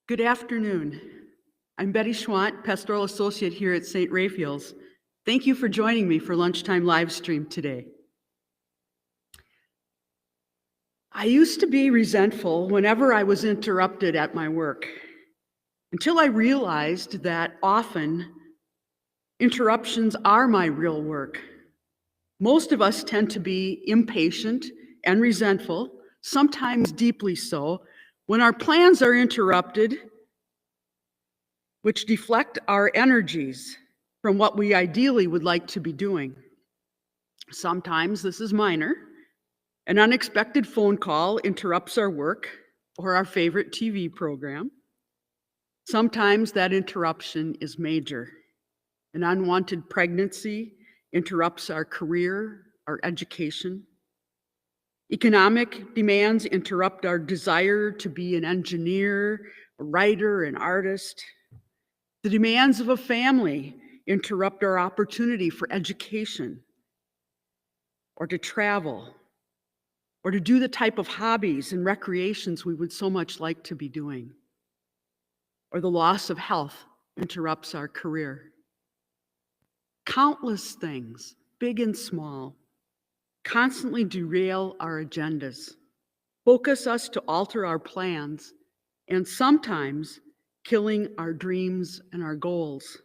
Good afternoon. I'm Betty Schwandt, Pastoral Associate here at St. Raphael's. Thank you for joining me for Lunchtime Livestream today. I used to be resentful whenever I was interrupted at my work, until I realized that often interruptions are my real work. Most of us tend to be impatient and resentful, sometimes deeply so, when our plans are interrupted, which deflect our energies from what we ideally would like to be doing. Sometimes this is minor. An unexpected phone call interrupts our work or our favorite TV program. Sometimes that interruption is major. An unwanted pregnancy interrupts our career, our education. Economic demands interrupt our desire to be an engineer, a writer, an artist. The demands of a family interrupt our opportunity for education, or to travel, or to do the type of hobbies and recreations we would so much like to be doing. Or the loss of health interrupts our career. Countless things, big and small, constantly derail our agendas, focus us to alter our plans, and sometimes killing our dreams and our goals.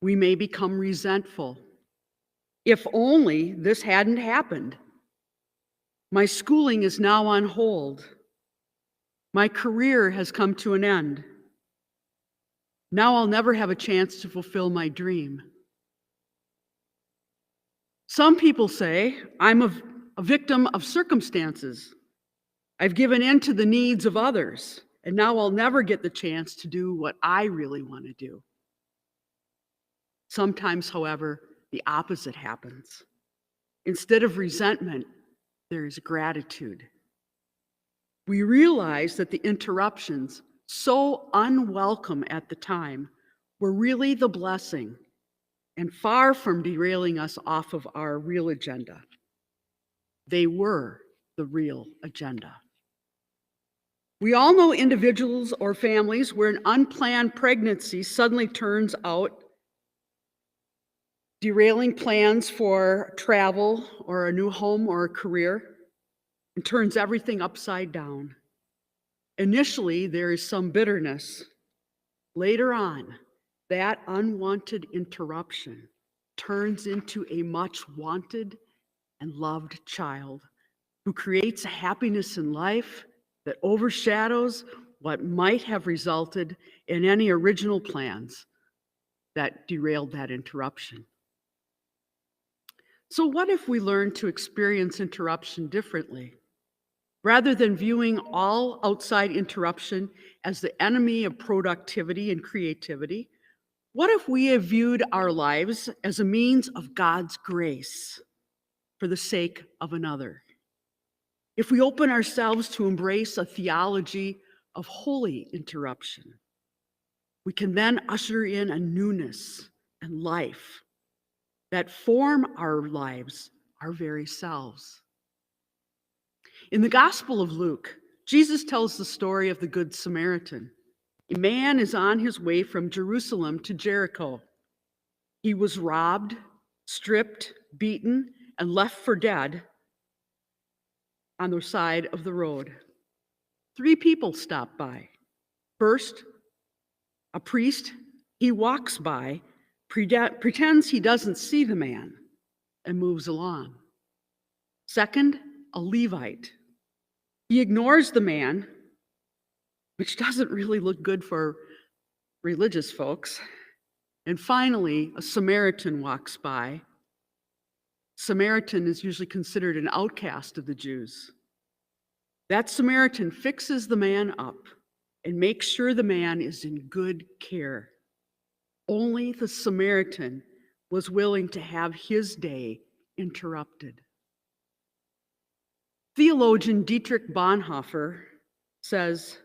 We may become resentful. If only this hadn't happened. My schooling is now on hold. My career has come to an end. Now I'll never have a chance to fulfill my dream. Some people say I'm a victim of circumstances. I've given in to the needs of others, and now I'll never get the chance to do what I really want to do. Sometimes, however, the opposite happens. Instead of resentment, there is gratitude. We realize that the interruptions, so unwelcome at the time, were really the blessing and far from derailing us off of our real agenda. They were the real agenda. We all know individuals or families where an unplanned pregnancy suddenly turns out derailing plans for travel or a new home or a career, and turns everything upside down. Initially, there is some bitterness. Later on, that unwanted interruption turns into a much wanted and loved child who creates a happiness in life that overshadows what might have resulted in any original plans that derailed that interruption. So what if we learn to experience interruption differently? Rather than viewing all outside interruption as the enemy of productivity and creativity, what if we have viewed our lives as a means of God's grace for the sake of another? If we open ourselves to embrace a theology of holy interruption, we can then usher in a newness and life that form our lives, our very selves. In the Gospel of Luke, Jesus tells the story of the Good Samaritan. A man is on his way from Jerusalem to Jericho. He was robbed, stripped, beaten, and left for dead on the side of the road. 3 people stop by. First, a priest, he walks by, pretends he doesn't see the man, and moves along. Second, a Levite. He ignores the man, which doesn't really look good for religious folks. And finally, a Samaritan walks by. Samaritan is usually considered an outcast of the Jews. That Samaritan fixes the man up and makes sure the man is in good care. Only the Samaritan was willing to have his day interrupted. Theologian Dietrich Bonhoeffer says,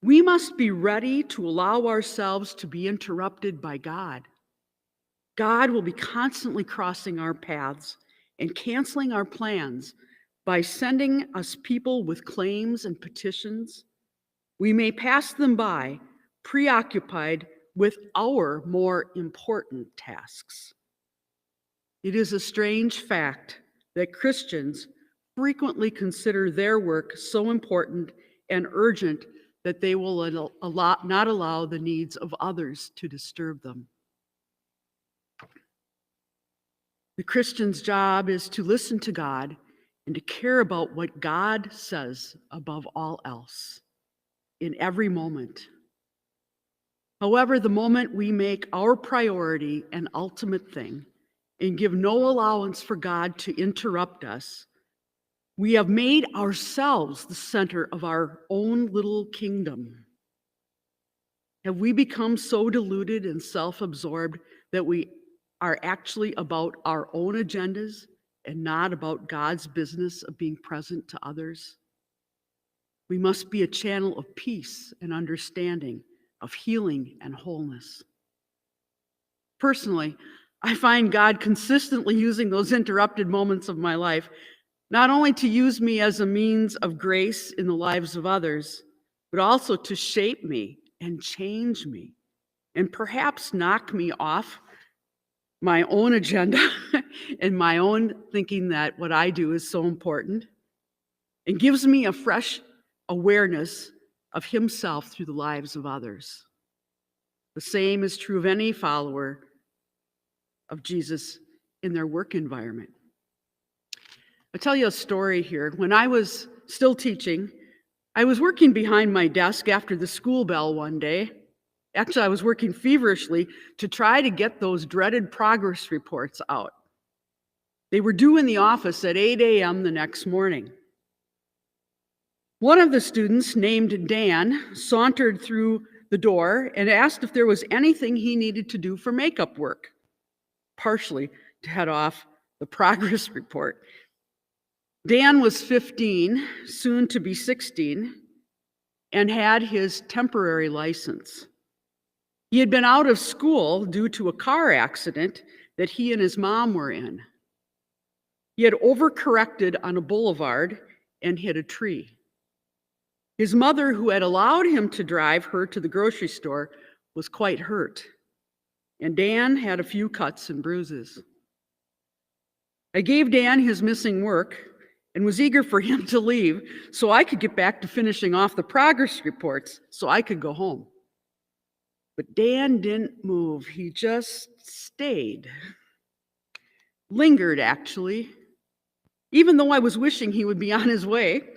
"We must be ready to allow ourselves to be interrupted by God. God will be constantly crossing our paths and canceling our plans by sending us people with claims and petitions, We may pass them by, preoccupied with our more important tasks. It is a strange fact that Christians frequently consider their work so important and urgent that they will not allow the needs of others to disturb them. The Christian's job is to listen to God and to care about what God says above all else in every moment. However, the moment we make our priority an ultimate thing and give no allowance for God to interrupt us, we have made ourselves the center of our own little kingdom. Have we become so deluded and self-absorbed that we are actually about our own agendas and not about God's business of being present to others? We must be a channel of peace and understanding, of healing and wholeness. Personally, I find God consistently using those interrupted moments of my life, not only to use me as a means of grace in the lives of others, but also to shape me and change me, and perhaps knock me off my own agenda and my own thinking that what I do is so important, and gives me a fresh awareness of himself through the lives of others. The same is true of any follower of Jesus in their work environment. I'll tell you a story here. When I was still teaching, I was working behind my desk after the school bell one day. Actually, I was working feverishly to try to get those dreaded progress reports out. They were due in the office at 8 a.m. the next morning. One of the students, named Dan, sauntered through the door and asked if there was anything he needed to do for makeup work, partially to head off the progress report. Dan was 15, soon to be 16, and had his temporary license. He had been out of school due to a car accident that he and his mom were in. He had overcorrected on a boulevard and hit a tree. His mother, who had allowed him to drive her to the grocery store, was quite hurt, and Dan had a few cuts and bruises. I gave Dan his missing work and was eager for him to leave so I could get back to finishing off the progress reports so I could go home. But Dan didn't move. He just stayed. Lingered, actually, even though I was wishing he would be on his way.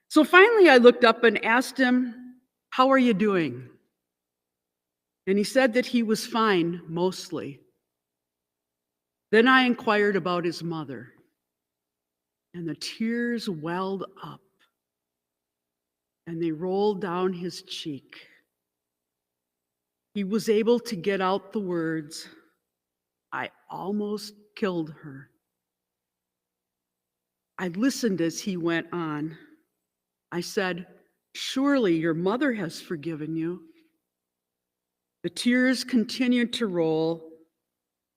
So finally I looked up and asked him, "How are you doing?" And he said that he was fine, mostly. Then I inquired about his mother, and the tears welled up, and they rolled down his cheek. He was able to get out the words, "I almost killed her." I listened as he went on. I said, "Surely your mother has forgiven you." The tears continued to roll,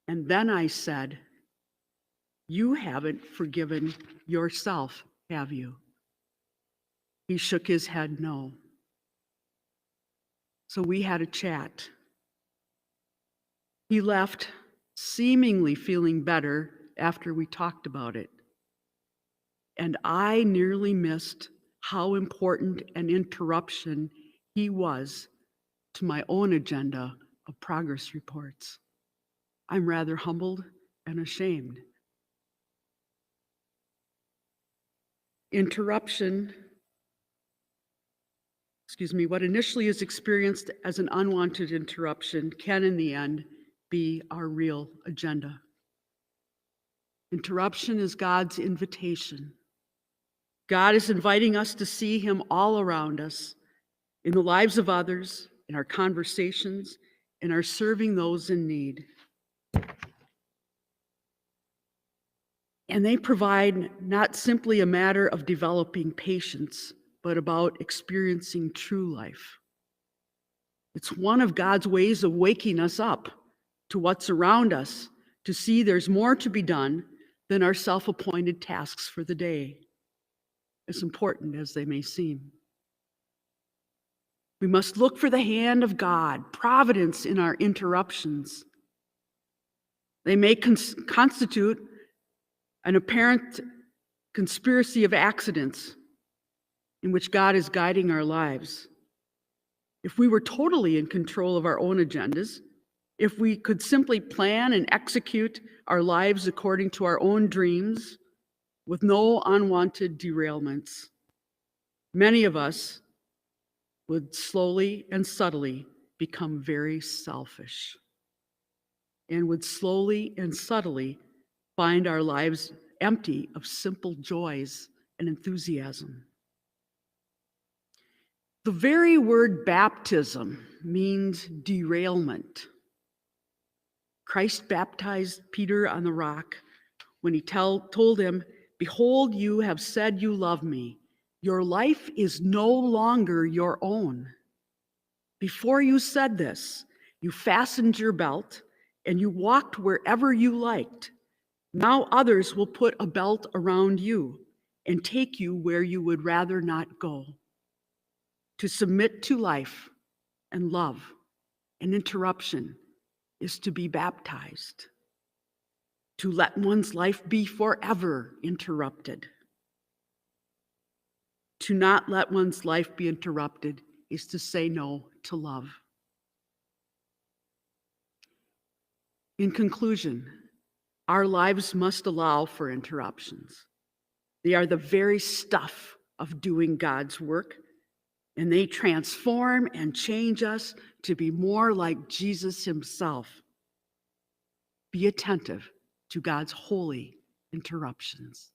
and then I said, "You haven't forgiven yourself, have you?" He shook his head no. So we had a chat. He left, seemingly feeling better after we talked about it. And I nearly missed how important an interruption he was to my own agenda of progress reports. I'm rather humbled and ashamed. What initially is experienced as an unwanted interruption can in the end be our real agenda. Interruption is God's invitation. God is inviting us to see him all around us, in the lives of others, in our conversations, in our serving those in need. And they provide not simply a matter of developing patience, but about experiencing true life. It's one of God's ways of waking us up to what's around us, to see there's more to be done than our self-appointed tasks for the day, as important as they may seem. We must look for the hand of God, providence in our interruptions. They may constitute an apparent conspiracy of accidents in which God is guiding our lives. If we were totally in control of our own agendas, if we could simply plan and execute our lives according to our own dreams with no unwanted derailments, many of us would slowly and subtly become very selfish and would slowly and subtly find our lives empty of simple joys and enthusiasm. The very word baptism means derailment. Christ baptized Peter on the rock when he told him, "Behold, you have said you love me. Your life is no longer your own." Before you said this, you fastened your belt and you walked wherever you liked. Now others will put a belt around you and take you where you would rather not go. To submit to life and love and interruption is to be baptized. To let one's life be forever interrupted. To not let one's life be interrupted is to say no to love. In conclusion, our lives must allow for interruptions. They are the very stuff of doing God's work, and they transform and change us to be more like Jesus himself. Be attentive to God's holy interruptions.